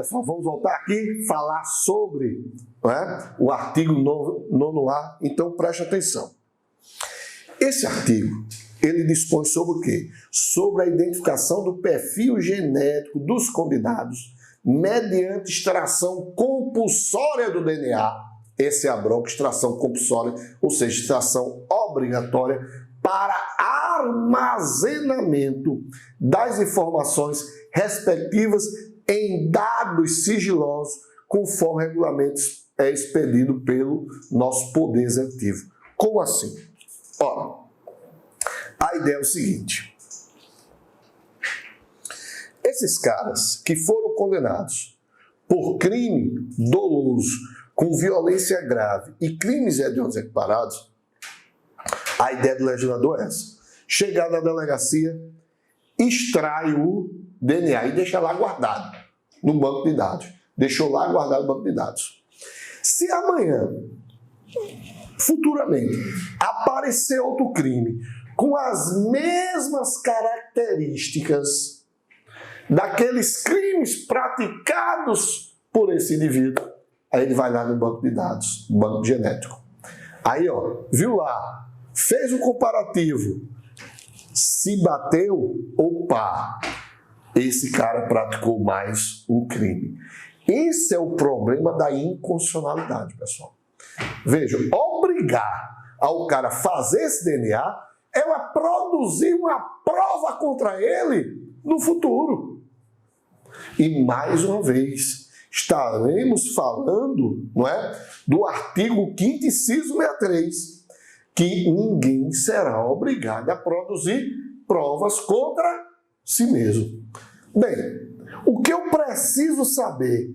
pessoal, vamos voltar aqui falar sobre, o artigo 9º-A, então preste atenção. Esse artigo, ele dispõe sobre o quê? Sobre a identificação do perfil genético dos condenados mediante extração compulsória do DNA. Esse é a bronca, extração compulsória, ou seja, extração obrigatória para armazenamento das informações respectivas em dados sigilosos, conforme regulamento expedido pelo nosso Poder Executivo. Como assim? Ora, a ideia é o seguinte: esses caras que foram condenados por crime doloso, com violência grave e crimes hediondos equiparados, a ideia do legislador é essa: chegar na delegacia, extrai o DNA e deixa lá guardado no banco de dados. Deixou lá guardado no banco de dados. Se amanhã, futuramente, aparecer outro crime com as mesmas características daqueles crimes praticados por esse indivíduo, aí ele vai lá no banco de dados, banco genético. Aí, viu lá, fez o comparativo, se bateu, opa, esse cara praticou mais um crime. Esse é o problema da inconstitucionalidade, pessoal. Vejam, obrigar ao cara a fazer esse DNA é produzir uma prova contra ele no futuro. E mais uma vez, estaremos falando, do artigo 5º, inciso 63, que ninguém será obrigado a produzir provas contra si mesmo. Bem, o que eu preciso saber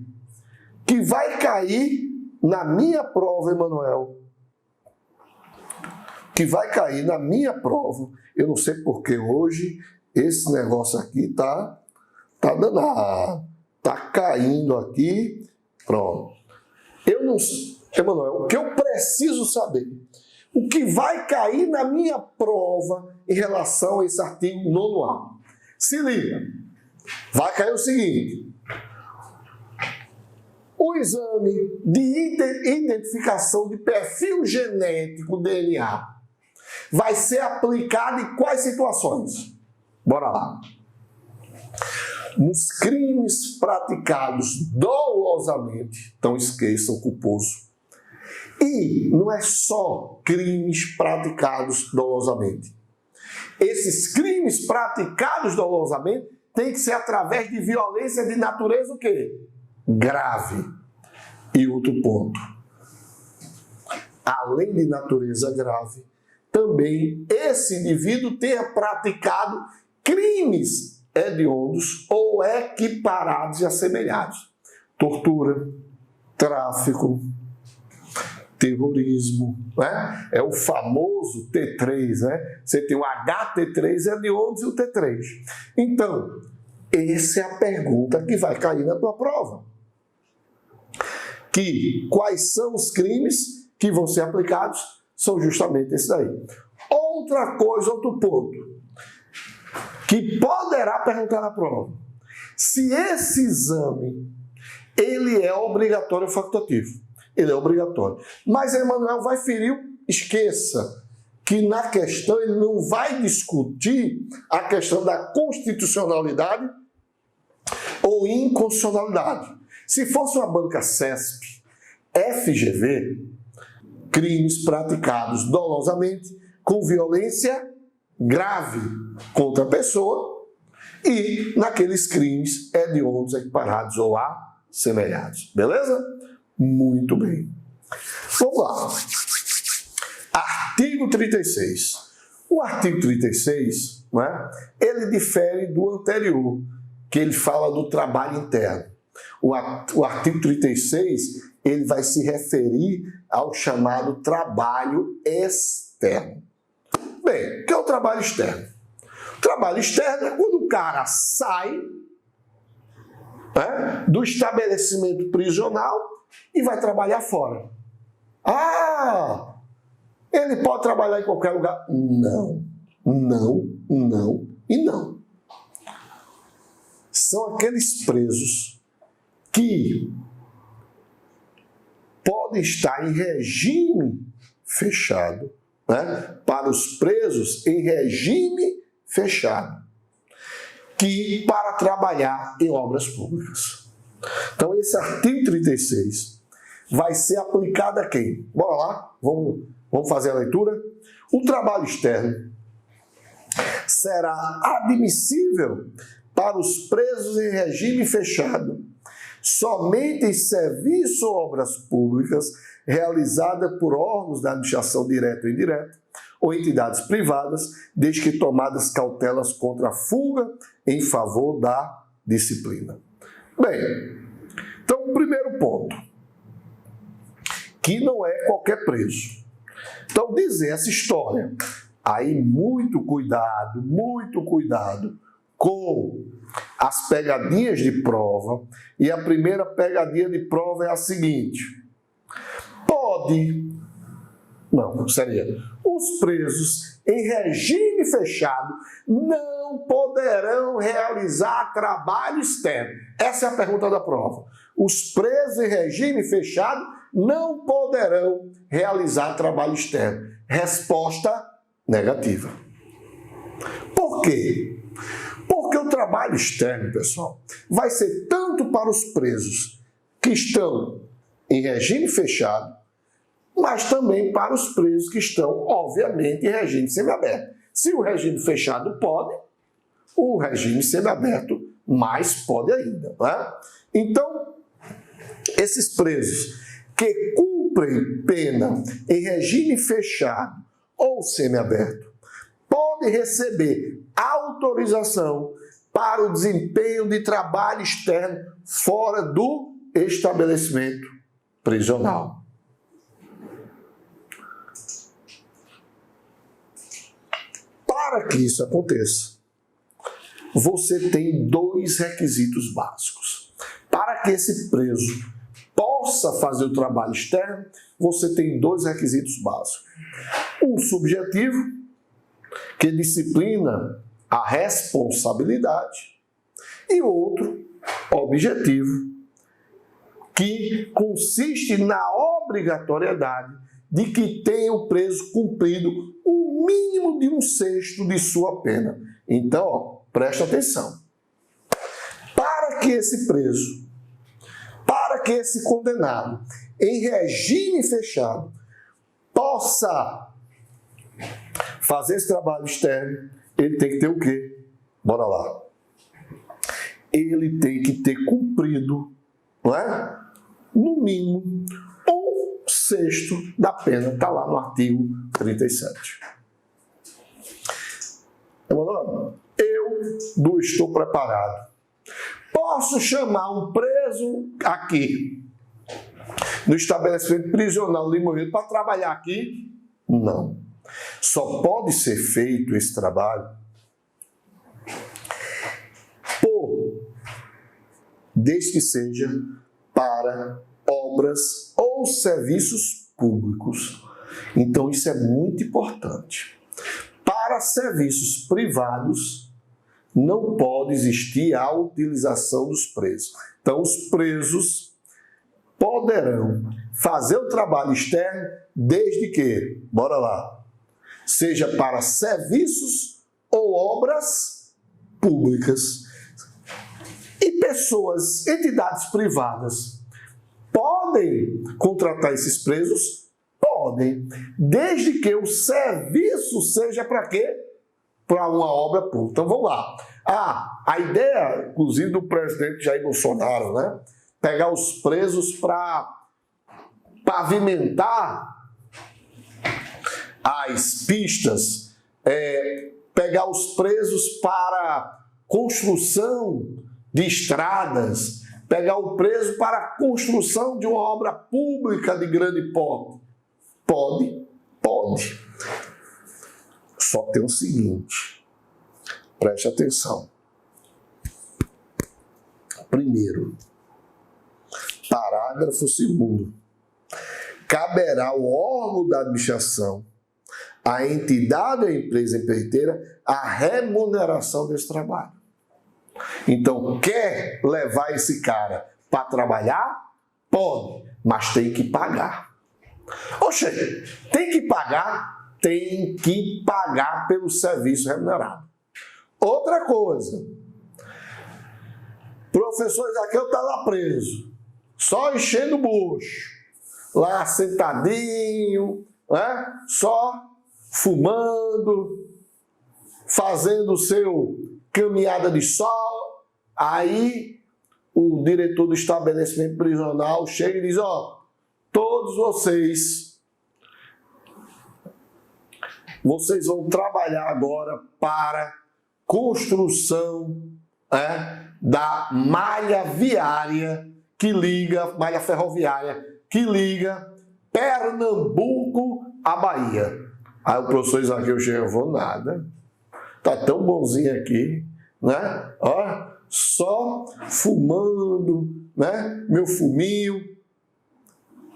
que vai cair na minha prova, Emanuel, que vai cair na minha prova, eu não sei porque hoje esse negócio aqui tá danado, tá caindo aqui, pronto. Eu não sei, Emanuel, o que eu preciso saber, o que vai cair na minha prova em relação a esse artigo 9º-A. Se liga, vai cair o seguinte: o exame de identificação de perfil genético DNA vai ser aplicado em quais situações? Bora lá. Nos crimes praticados dolosamente, então esqueçam culposo. E não é só crimes praticados dolosamente. Esses crimes praticados dolosamente têm que ser através de violência de natureza o quê? Grave. E outro ponto: além de natureza grave, também esse indivíduo tenha praticado crimes hediondos ou equiparados e assemelhados. Tortura, tráfico, terrorismo, é o famoso T3, Você tem o HT3 hediondos e o T3. Então, essa é a pergunta que vai cair na tua prova. Quais são os crimes que vão ser aplicados? São justamente esses daí. Outra coisa, outro ponto, que poderá perguntar na prova: se esse exame, ele é obrigatório ou facultativo? Ele é obrigatório. Mas Emanuel vai ferir, esqueça que na questão ele não vai discutir a questão da constitucionalidade ou inconstitucionalidade. Se fosse uma banca CESP, FGV, crimes praticados dolosamente com violência grave contra a pessoa e naqueles crimes hediondos equiparados ou assemelhados. Beleza? Muito bem. Vamos lá. Artigo 36. O artigo 36, ele difere do anterior, que ele fala do trabalho interno. O artigo 36, ele vai se referir ao chamado trabalho externo. Bem, o que é o trabalho externo? O trabalho externo é quando o cara sai do estabelecimento prisional e vai trabalhar fora. Ele pode trabalhar em qualquer lugar? Não, não, não e não. São aqueles presos que podem estar em regime fechado, né? Para os presos em regime fechado, que para trabalhar em obras públicas. Então, esse artigo 36 vai ser aplicado a quem? Bora lá, vamos fazer a leitura. O trabalho externo será admissível para os presos em regime fechado somente em serviço ou obras públicas realizada por órgãos da administração direta ou indireta ou entidades privadas, desde que tomadas cautelas contra a fuga em favor da disciplina. Bem, então o primeiro ponto, que não é qualquer preso. Então dizer essa história, aí muito cuidado com as pegadinhas de prova, e a primeira pegadinha de prova é a seguinte: os presos em regime fechado não poderão realizar trabalho externo. Essa é a pergunta da prova. Os presos em regime fechado não poderão realizar trabalho externo. Resposta negativa. Por quê? Porque o trabalho externo, pessoal, vai ser tanto para os presos que estão em regime fechado, mas também para os presos que estão, obviamente, em regime semiaberto. Se o regime fechado pode, o regime semiaberto mais pode ainda, não é? Então, esses presos que cumprem pena em regime fechado ou semiaberto podem receber autorização para o desempenho de trabalho externo fora do estabelecimento prisional. Para que isso aconteça, você tem dois requisitos básicos. Para que esse preso possa fazer o trabalho externo, você tem dois requisitos básicos. Um subjetivo, que disciplina a responsabilidade, e outro objetivo, que consiste na obrigatoriedade de que tenha o preso cumprido o mínimo de 1/6 de sua pena. Então, presta atenção. Para que esse preso, para que esse condenado, em regime fechado, possa fazer esse trabalho externo, ele tem que ter o quê? Bora lá. Ele tem que ter cumprido, não é? No mínimo, 1/6 da pena. Está lá no artigo 37. Eu estou preparado. Posso chamar um preso aqui, no estabelecimento prisional de Limoeiro, para trabalhar aqui? Não. Só pode ser feito esse trabalho desde que seja para obras ou serviços públicos. Então isso é muito importante. Para serviços privados, não pode existir a utilização dos presos. Então os presos poderão fazer o trabalho externo desde que, bora lá, seja para serviços ou obras públicas. E pessoas, entidades privadas, podem contratar esses presos? Podem, desde que o serviço seja para quê? Para uma obra pública. Então vamos lá. A ideia, inclusive, do presidente Jair Bolsonaro, né? Pegar os presos para pavimentar as pistas, pegar os presos para construção de estradas, pegar o preso para a construção de uma obra pública de grande porte. Pode. Só tem o seguinte, preste atenção. Primeiro, parágrafo 2º. Caberá ao órgão da administração, à entidade ou empresa empreiteira, a remuneração desse trabalho. Então, quer levar esse cara para trabalhar? Pode, mas tem que pagar. Oxe, tem que pagar? Tem que pagar pelo serviço remunerado. Outra coisa, professor Zaqueu está lá preso, só enchendo o bucho, lá sentadinho, né? Só fumando, fazendo o seu caminhada de sol. Aí o diretor do estabelecimento prisional chega e diz: ó, todos vocês vão trabalhar agora para construção da malha viária que liga, malha ferroviária que liga Pernambuco à Bahia. Aí o professor Zaqueu chega: eu vou nada, tá tão bonzinho aqui, né? Ó, só fumando, né? Meu fuminho.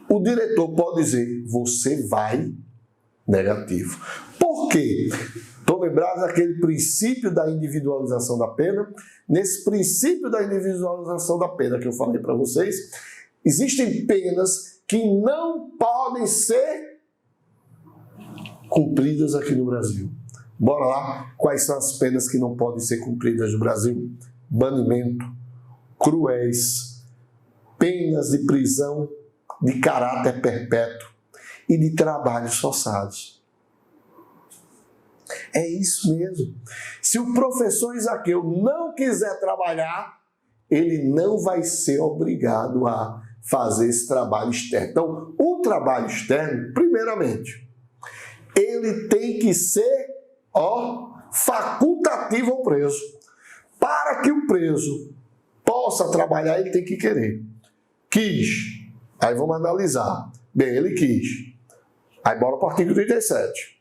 O diretor pode dizer: você vai. Negativo. Por quê? Estou lembrado daquele princípio da individualização da pena. Nesse princípio da individualização da pena que eu falei para vocês, existem penas que não podem ser cumpridas aqui no Brasil. Bora lá, quais são as penas que não podem ser cumpridas no Brasil? Banimento, cruéis, penas de prisão de caráter perpétuo e de trabalhos forçados. É isso mesmo. Se o professor Zaqueu não quiser trabalhar, ele não vai ser obrigado a fazer esse trabalho externo. Então, o trabalho externo, primeiramente, ele tem que ser facultativo ao preso. Para que o preso possa trabalhar, ele tem que querer. Quis. Aí vamos analisar. Bem, ele quis. Aí bora para o artigo 37.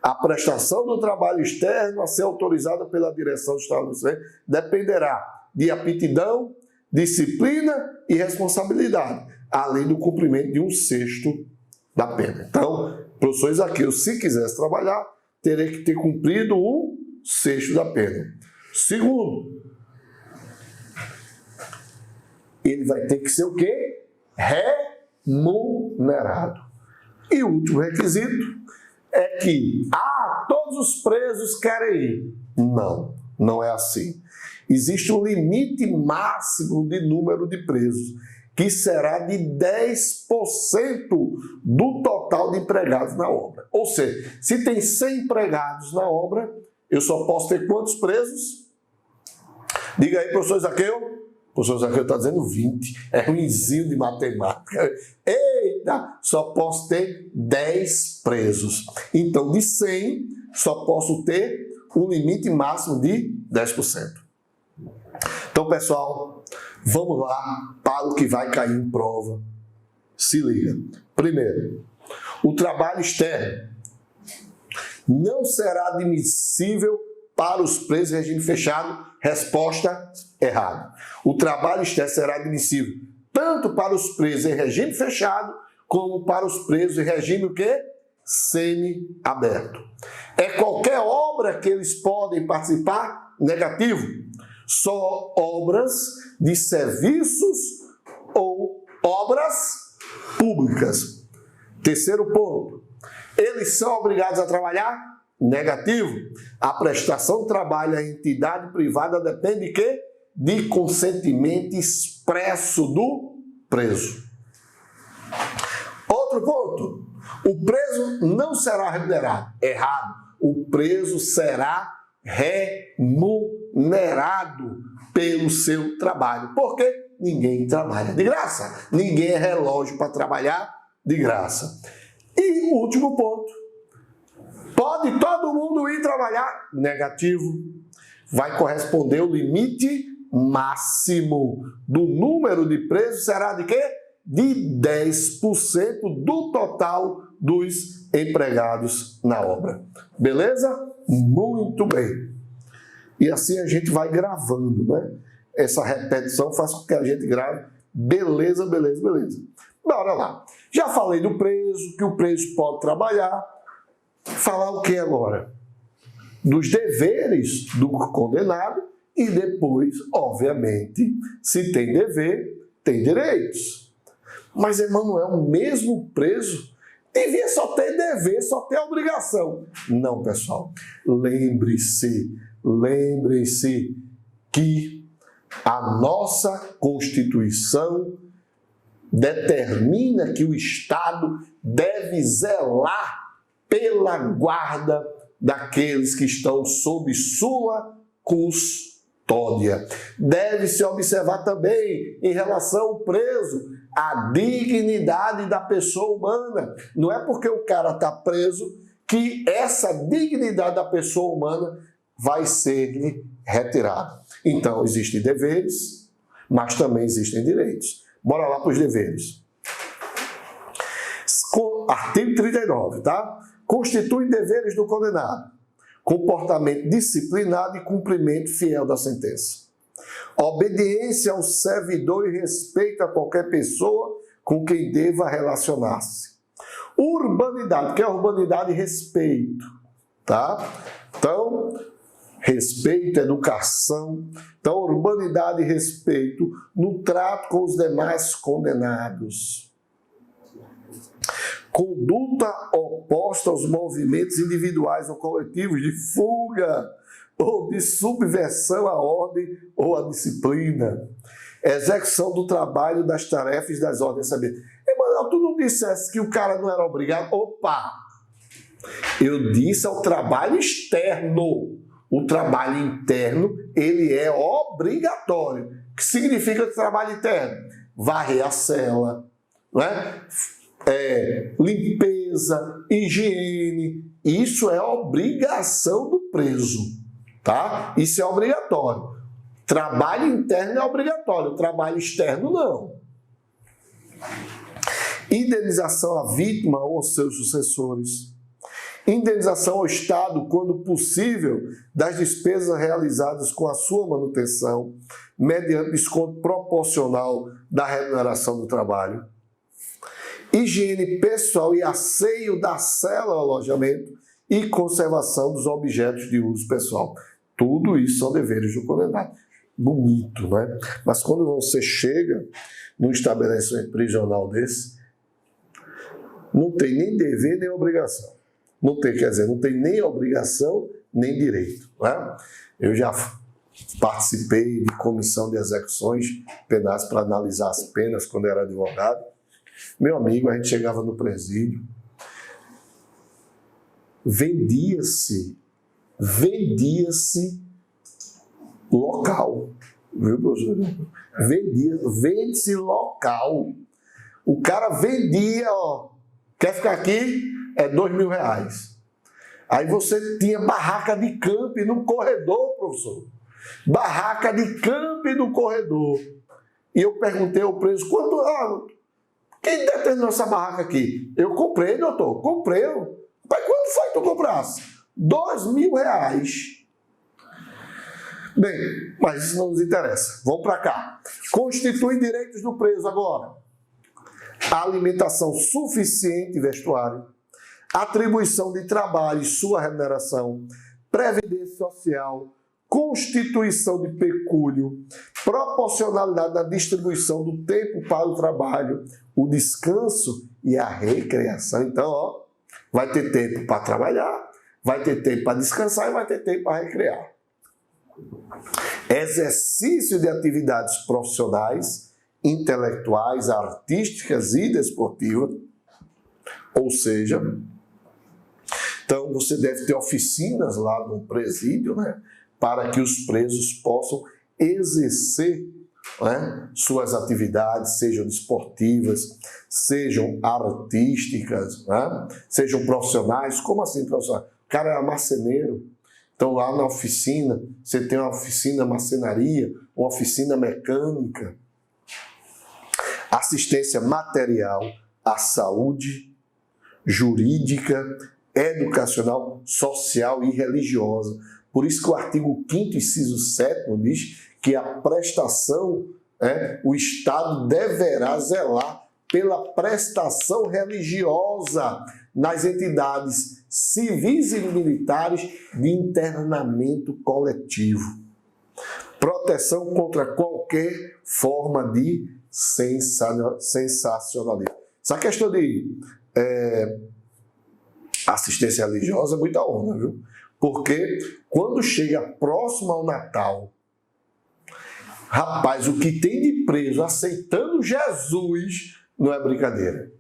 A prestação do trabalho externo a ser autorizada pela direção do estabelecimento dependerá de aptidão, disciplina e responsabilidade, além do cumprimento de 1/6 da pena. Então, professor Zaqueu, se quisesse trabalhar, teria que ter cumprido 1/6 da pena. Segundo, ele vai ter que ser o quê? Remunerado. E o último requisito é que, todos os presos querem ir. Não, não é assim. Existe um limite máximo de número de presos, que será de 10% do total de empregados na obra. Ou seja, se tem 100 empregados na obra, eu só posso ter quantos presos? Diga aí, professor Zaqueu. O professor Zaqueu está dizendo 20. É ruinzinho de matemática. Eita, só posso ter 10 presos. Então, de 100, só posso ter um limite máximo de 10%. Então, pessoal, vamos lá para o que vai cair em prova. Se liga. Primeiro, o trabalho externo não será admissível para os presos em regime fechado. Resposta errada. O trabalho externo será admissível tanto para os presos em regime fechado, como para os presos em regime o quê? Semi-aberto. É qualquer obra que eles podem participar? Negativo. Só obras de serviços ou obras públicas. Terceiro ponto. Eles são obrigados a trabalhar? Negativo. A prestação de trabalho à entidade privada depende de quê? De consentimento expresso do preso. Outro ponto. O preso não será remunerado. Errado. O preso será remunerado pelo seu trabalho. Por quê? Ninguém trabalha de graça. Ninguém é relógio para trabalhar de graça. E o último ponto. Pode todo mundo ir trabalhar? Negativo. Vai corresponder o limite máximo do número de presos, será de quê? De 10% do total dos empregados na obra. Beleza? Muito bem. E assim a gente vai gravando, né? Essa repetição faz com que a gente grave. Beleza, beleza, beleza. Bora lá. Já falei do preso, que o preso pode trabalhar. Falar o que agora? Dos deveres do condenado e depois, obviamente, se tem dever, tem direitos. Mas, Emanuel, mesmo preso, devia só ter dever, só ter obrigação. Não, pessoal. Lembre-se que a nossa Constituição determina que o Estado deve zelar pela guarda daqueles que estão sob sua custódia. Deve-se observar também, em relação ao preso, a dignidade da pessoa humana. Não é porque o cara está preso que essa dignidade da pessoa humana vai ser retirada. Então, existem deveres, mas também existem direitos. Bora lá para os deveres. Artigo 39, tá? Constitui deveres do condenado: comportamento disciplinado e cumprimento fiel da sentença. Obediência ao servidor e respeito a qualquer pessoa com quem deva relacionar-se. Urbanidade, que é urbanidade e respeito, tá? Então, respeito, educação. Então, urbanidade e respeito no trato com os demais condenados. Conduta oposta aos movimentos individuais ou coletivos de fuga ou de subversão à ordem ou à disciplina. Execução do trabalho, das tarefas e das ordens saber. Emanuel, tu não dissesse que o cara não era obrigado? Opa! Eu disse ao trabalho externo. O trabalho interno, ele é obrigatório. O que significa o trabalho interno? Varrer a cela, não é? Limpeza, higiene, isso é obrigação do preso, tá? Isso é obrigatório. Trabalho interno é obrigatório, trabalho externo não. Indenização à vítima ou aos seus sucessores. Indenização ao Estado, quando possível, das despesas realizadas com a sua manutenção, mediante desconto proporcional da remuneração do trabalho. Higiene pessoal e asseio da cela ao alojamento e conservação dos objetos de uso pessoal. Tudo isso são deveres do condenado. Bonito, né? Mas quando você chega num estabelecimento prisional desse, não tem nem dever nem obrigação. Não tem, quer dizer, não tem nem obrigação nem direito. Né? Eu já participei de comissão de execuções penais para analisar as penas quando eu era advogado. Meu amigo, a gente chegava no presídio, vendia-se local, viu, professor? Vende-se local. O cara vendia, ó, quer ficar aqui? É R$2.000. Aí você tinha barraca de camping no corredor, professor. Barraca de camping no corredor. E eu perguntei ao preso, quem determinou essa barraca aqui? Eu comprei, doutor, comprei. Mas quando foi que tu comprasse? R$2.000. Bem, mas isso não nos interessa. Vamos para cá. Constitui direitos do preso agora. Alimentação suficiente e vestuário. Atribuição de trabalho e sua remuneração. Previdência social. Constituição de pecúlio. Proporcionalidade na distribuição do tempo para o trabalho. O descanso e a recreação. Então, ó, vai ter tempo para trabalhar, vai ter tempo para descansar e vai ter tempo para recrear. Exercício de atividades profissionais, intelectuais, artísticas e desportivas. Ou seja, então você deve ter oficinas lá no presídio, né, para que os presos possam exercer, né, suas atividades, sejam desportivas, sejam artísticas, né, sejam profissionais. Como assim profissionais? O cara é marceneiro, então lá na oficina, você tem uma oficina marcenaria, uma oficina mecânica. Assistência material à saúde, jurídica, educacional, social e religiosa. Por isso que o artigo 5º, inciso 7º diz que a prestação, o Estado deverá zelar pela prestação religiosa nas entidades civis e militares de internamento coletivo. Proteção contra qualquer forma de sensacionalismo. Essa questão de assistência religiosa é muita onda, viu? Porque quando chega próximo ao Natal, rapaz, o que tem de preso aceitando Jesus não é brincadeira.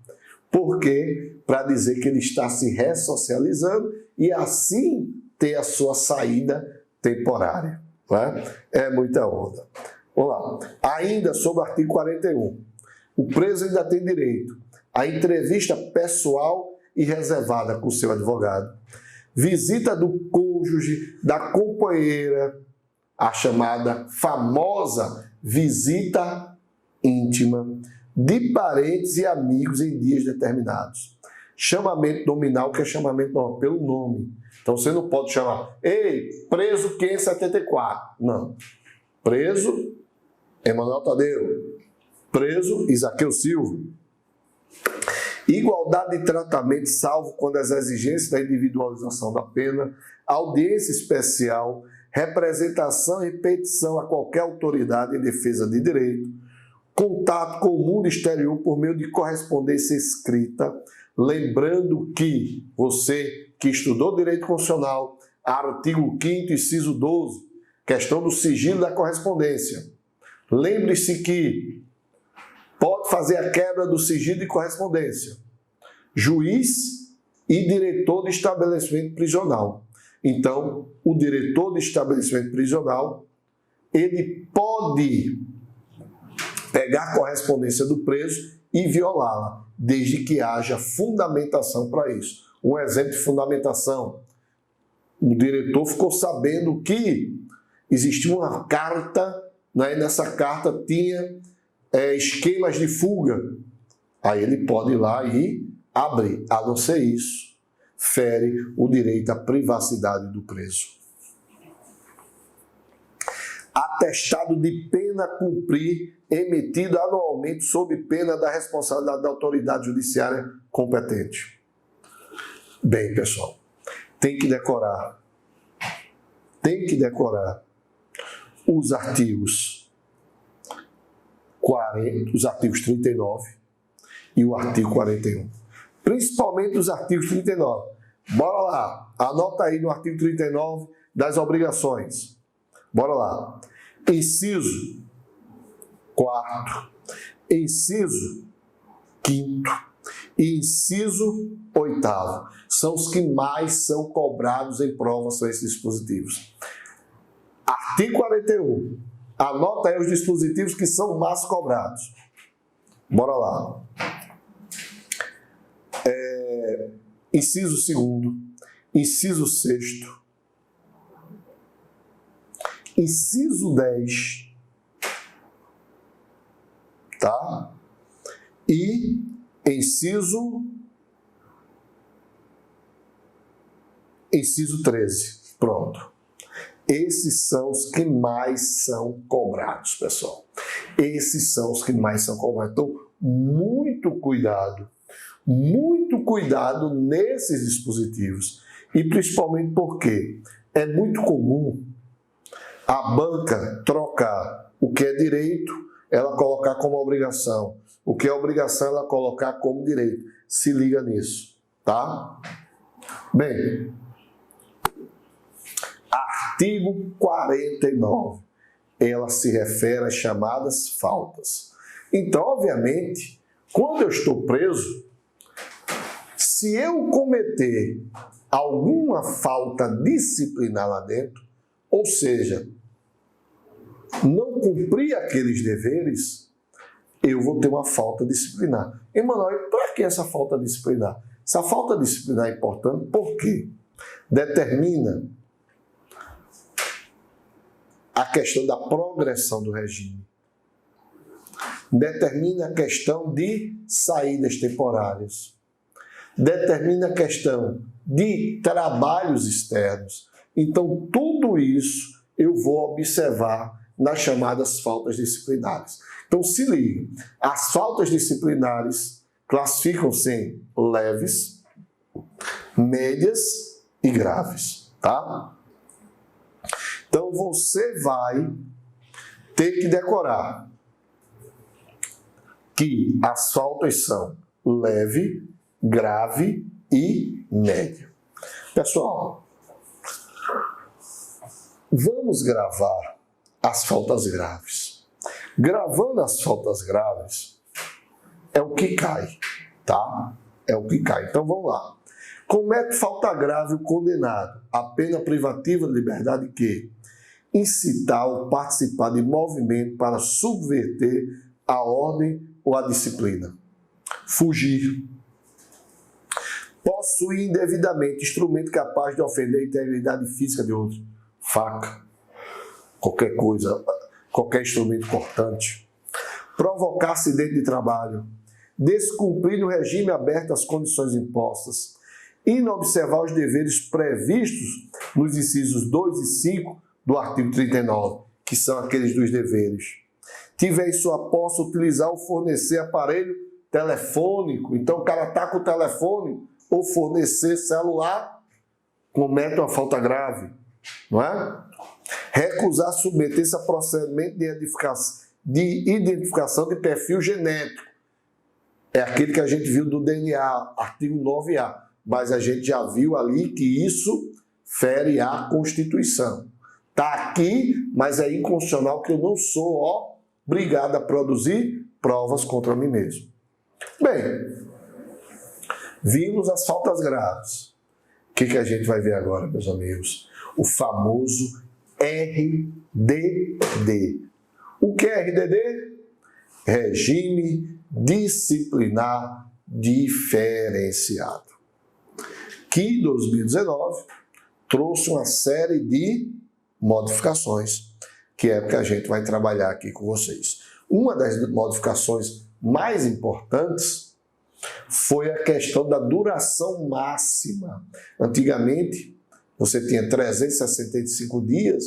Porque para dizer que ele está se ressocializando e assim ter a sua saída temporária. Né? É muita onda. Vamos lá. Ainda sobre o artigo 41. O preso ainda tem direito à entrevista pessoal e reservada com seu advogado, visita do cônjuge, da companheira, a chamada famosa visita íntima, de parentes e amigos em dias determinados. Chamamento nominal, que é chamamento normal, pelo nome. Então você não pode chamar, ei, preso 574. Não. Preso Emanuel Tadeu. Preso Isaqueu Silva. Igualdade de tratamento, salvo quando as exigências da individualização da pena, audiência especial, representação e petição a qualquer autoridade em defesa de direito, contato com o mundo exterior por meio de correspondência escrita, lembrando que você que estudou direito constitucional, artigo 5º, inciso 12, questão do sigilo da correspondência. Lembre-se que pode fazer a quebra do sigilo de correspondência juiz e diretor de estabelecimento prisional. Então, o diretor de estabelecimento prisional, ele pode pegar a correspondência do preso e violá-la, desde que haja fundamentação para isso. Um exemplo de fundamentação: o diretor ficou sabendo que existia uma carta, né, e nessa carta tinha esquemas de fuga. Aí ele pode ir lá e abrir. A não ser isso, fere o direito à privacidade do preso. Atestado de pena a cumprir, emitido anualmente sob pena da responsabilidade da autoridade judiciária competente. Bem, pessoal, tem que decorar os artigos 40, os artigos 39 e o artigo 41. Principalmente os artigos 39. Bora lá, anota aí no artigo 39 das obrigações. Bora lá. Inciso 4º, inciso 5º e inciso 8º são os que mais são cobrados em prova, são esses dispositivos. Artigo 41. Anota aí os dispositivos que são mais cobrados. Bora lá. Inciso 2º, inciso 6º, inciso 10, tá? E inciso 13. Pronto. Esses são os que mais são cobrados, pessoal. Esses são os que mais são cobrados. Então, muito cuidado nesses dispositivos. E principalmente porque é muito comum a banca trocar o que é direito, ela colocar como obrigação. O que é obrigação, ela colocar como direito. Se liga nisso, tá? Bem, artigo 49. Ela se refere às chamadas faltas. Então, obviamente, quando eu estou preso, se eu cometer alguma falta disciplinar lá dentro, ou seja, não cumprir aqueles deveres, eu vou ter uma falta disciplinar. Emanuel, para que essa falta disciplinar? Essa falta disciplinar é importante porque determina a questão da progressão do regime, determina a questão de saídas temporárias, determina a questão de trabalhos externos. Então, tudo isso eu vou observar nas chamadas faltas disciplinares. Então, se liga, as faltas disciplinares classificam-se em leves, médias e graves, tá? Então, você vai ter que decorar que as faltas são leve, grave e média. Pessoal, vamos gravar as faltas graves. Gravando as faltas graves é o que cai, tá? É o que cai. Então vamos lá. Comete falta grave o condenado. A pena privativa de liberdade que incitar ou participar de movimento para subverter a ordem ou a disciplina. Fugir. Possuir indevidamente instrumento capaz de ofender a integridade física de outro. Faca. Qualquer coisa, qualquer instrumento cortante. Provocar acidente de trabalho. Descumprir no regime aberto as condições impostas. Inobservar os deveres previstos nos incisos 2 e 5 do artigo 39, que são aqueles dos deveres. Tiver em sua posse utilizar ou fornecer aparelho telefônico. Então o cara está com o telefone ou fornecer celular, comete uma falta grave, não é? Recusar submeter-se a procedimento de identificação de perfil genético. É aquele que a gente viu do DNA, artigo 9A. Mas a gente já viu ali que isso fere a Constituição. Está aqui, mas é inconstitucional que eu não sou obrigado a produzir provas contra mim mesmo. Bem, vimos as faltas graves. O que a gente vai ver agora, meus amigos? O famoso RDD. O que é RDD? Regime Disciplinar Diferenciado. Que em 2019 trouxe uma série de modificações, que é o que a gente vai trabalhar aqui com vocês. Uma das modificações mais importantes foi a questão da duração máxima. Antigamente, você tinha 365 dias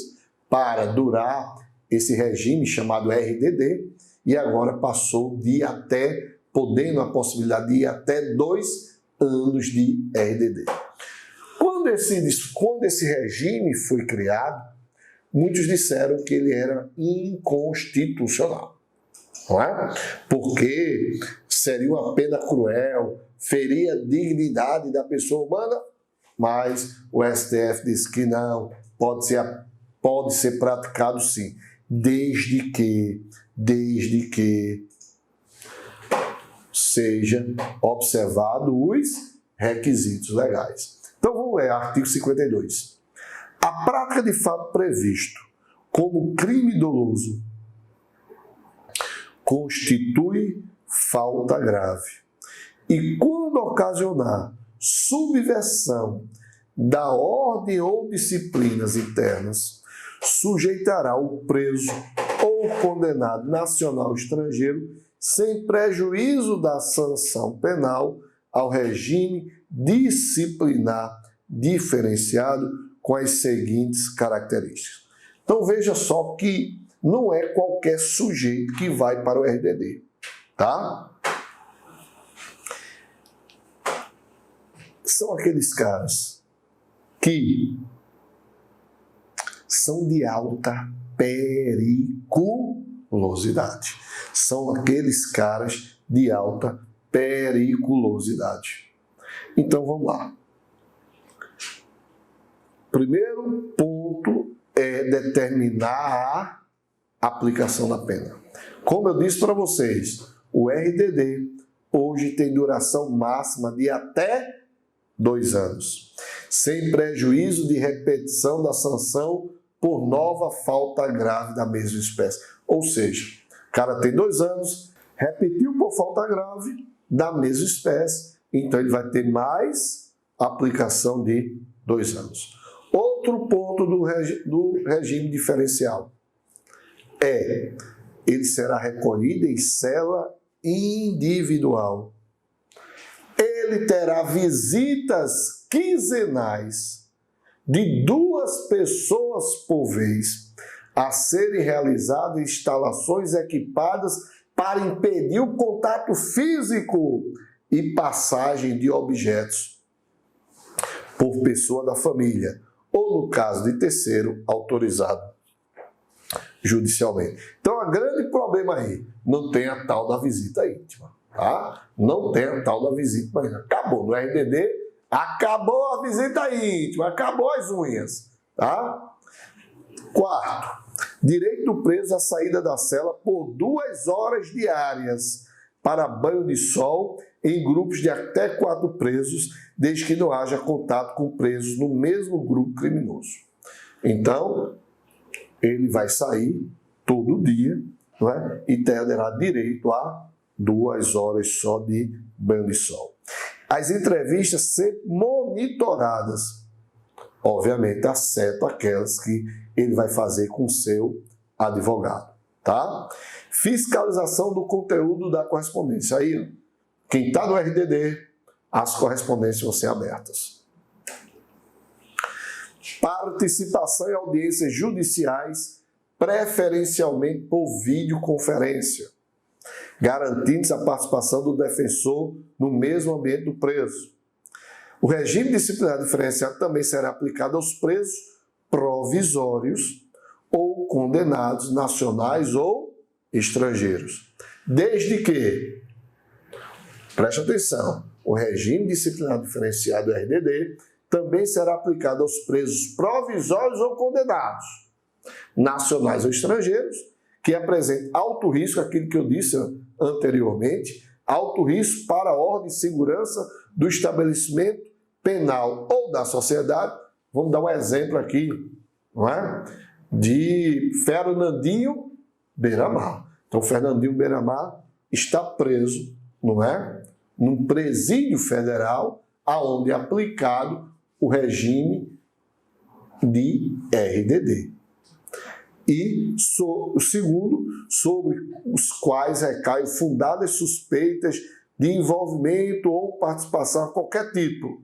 para durar esse regime chamado RDD, e agora passou de até, podendo a possibilidade de ir até 2 anos de RDD. Quando esse regime foi criado, muitos disseram que ele era inconstitucional, não é? Porque seria uma pena cruel, feria a dignidade da pessoa humana, mas o STF disse que não, pode ser praticado sim, desde que seja observado os requisitos legais. Então vamos ler, artigo 52. A prática de fato previsto como crime doloso constitui falta grave e, quando ocasionar subversão da ordem ou disciplinas internas, sujeitará o preso ou condenado nacional ou estrangeiro, sem prejuízo da sanção penal, ao regime disciplinar diferenciado com as seguintes características. Então veja só que não é qualquer sujeito que vai para o RDD, tá? São aqueles caras que são de alta periculosidade. São aqueles caras de alta periculosidade. Então vamos lá. Primeiro ponto é determinar a aplicação da pena. Como eu disse para vocês, o RDD hoje tem duração máxima de até 2 anos, sem prejuízo de repetição da sanção por nova falta grave da mesma espécie. Ou seja, o cara tem 2 anos, repetiu por falta grave da mesma espécie, então ele vai ter mais aplicação de 2 anos. Outro ponto do regime diferencial é: ele será recolhido em cela individual. Ele terá visitas quinzenais de 2 pessoas por vez, a serem realizadas em instalações equipadas para impedir o contato físico e passagem de objetos por pessoa da família, ou no caso de terceiro autorizado judicialmente. Então, o grande problema aí, não tem a tal da visita íntima, tá? Não tem a tal da visita íntima. Acabou, no RDD, acabou a visita íntima, acabou as unhas, tá? Quarto, direito do preso à saída da cela por 2 horas diárias para banho de sol em grupos de até 4 presos, desde que não haja contato com presos no mesmo grupo criminoso. Então, ele vai sair todo dia, não é? E terá direito a 2 horas só de banho de sol. As entrevistas sempre monitoradas, obviamente, exceto aquelas que ele vai fazer com seu advogado, tá? Fiscalização do conteúdo da correspondência. Aí, quem está no RDD, as correspondências vão ser abertas. Participação em audiências judiciais, preferencialmente por videoconferência, garantindo-se a participação do defensor no mesmo ambiente do preso. O regime disciplinar diferenciado também será aplicado aos presos provisórios ou condenados nacionais ou estrangeiros. Desde que, preste atenção, o regime disciplinar diferenciado do RDD também será aplicado aos presos provisórios ou condenados, nacionais ou estrangeiros, que apresentem alto risco, aquilo que eu disse anteriormente, alto risco para a ordem e segurança do estabelecimento penal ou da sociedade. Vamos dar um exemplo aqui, não é? De Fernandinho Beiramar. Então, Fernandinho Beiramar está preso, não é? Num presídio federal, aonde é aplicado o regime de RDD. E o segundo, sobre os quais recaem fundadas suspeitas de envolvimento ou participação a qualquer tipo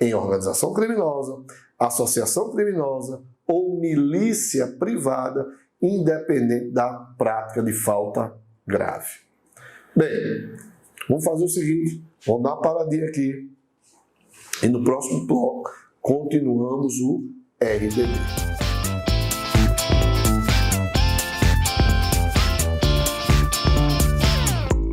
em organização criminosa, associação criminosa ou milícia privada, independente da prática de falta grave. Bem, vamos fazer o seguinte, vamos dar uma paradinha aqui e no próximo bloco continuamos o RDD.